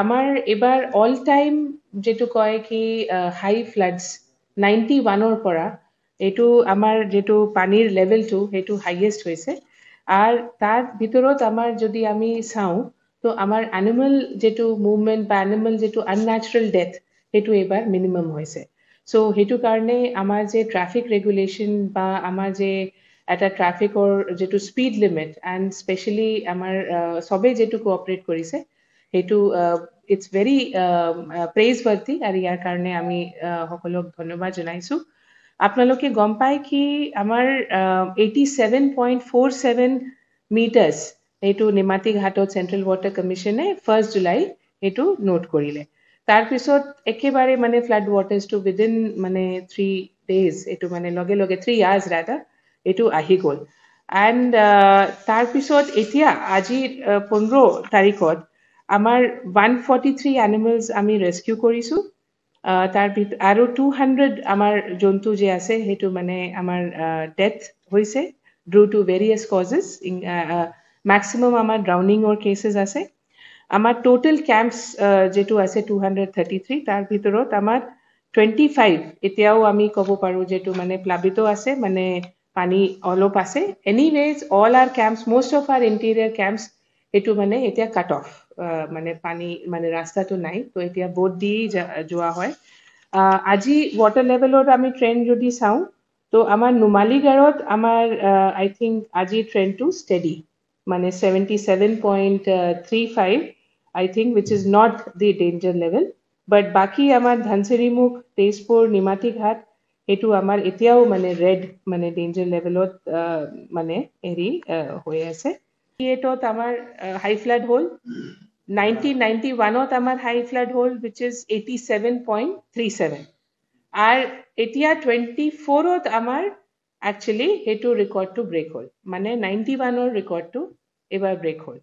আমাৰ এবাৰ all time যেটো কয় কি হাই ফ্লাডছ 91ৰ পৰা এইটো আমাৰ যেটো পানীৰ লেভেলটো সেইটো হাইয়েষ্ট হৈছে আৰ তাৰ ভিতৰত আমাৰ যদি আমি চাওঁ তো আমাৰ এনিমেল যেটো মুভমেন্ট বা এনিমেল যেটো আনন্যাচাৰাল ডেথ সেইটো এবাৰ মিনিমাম হৈছে সো সেইটো কাৰণে আমাৰ যে ট্ৰাফিক ৰেগুলেশ্যন বা আমাৰ যে এটা ট্ৰাফিকৰ যেটো স্পীড লিমিট এণ্ড স্পেচিয়েলি আমাৰ সবে যেটো কোঅপাৰেট কৰিছে সেইটো ইটস ভেৰি প্ৰেইজ ৱৰ্থি আৰু ইয়াৰ কাৰণে আমি সকলোক ধন্যবাদ জনাইছো আপোনালোকে গম পায় কি আমাৰ 87.47 মিটাৰ্ছ এইটো নিমাতী ঘাটত চেন্ট্ৰেল ৱাটাৰ কমিশ্যনে 1 জুলাই এইটো নোট কৰিলে তাৰপিছত একেবাৰে মানে ফ্লাড ৱাটাৰ্ছটো উইদিন মানে 3 days এইটো মানে লগে লগে 3 hours rather এইটো আহি গ'ল এণ্ড তাৰপিছত এতিয়া আজি 15 তাৰিখত আমাৰ 143 এনিমেলছ আমি ৰেস্কিউ কৰিছো তাৰ আৰু 200 আমাৰ জন্তু যে আছে সেইটো মানে আমাৰ ডেথ হৈছে due to various causes maximum আমাৰ ড্ৰাউনিঙৰ কেছেছ আছে আমাৰ টোটেল কেম্পছ যেটো আছে 233 তাৰ ভিতৰত আমাৰ 25 এতিয়াও আমি ক'ব পাৰো যেটো মানে প্লাবিত আছে মানে পানী অলপ আছে anyways all R camps most of our interior camps এইটো মানে এতিয়া কাট অফ মানে পানী মানে ৰাস্তাটো নাই তো এতিয়া বোট দি যোৱা হয় আজি ৱাটাৰ লেভেলত আমি ট্ৰেণ্ড যদি চাওঁ তো আমাৰ নুমালীগড়ত আমাৰ আই থিংক আজি ট্ৰেণ্ডটো ষ্টেডি মানে 77.35 I think which is not the danger level but বাকি আমাৰ ধনচিৰিমুখ তেজপুৰ নিমাতী ঘাট সেইটো আমাৰ এতিয়াও মানে ৰেড মানে ডেঞ্জাৰ লেভেলত মানে হেৰি হৈ আছে এটত আমাৰ হাই ফ্লাড হ'ল 1991ত আমাৰ হাই ফ্লাড হ'ল which is 87.37 আৰ এতিয়া 24ত আমাৰ actually সেইটো ৰেকৰ্ডটো ব্ৰেক হ'ল মানে 91ৰ ৰেকৰ্ডটো এবাৰ ব্ৰেক হ'ল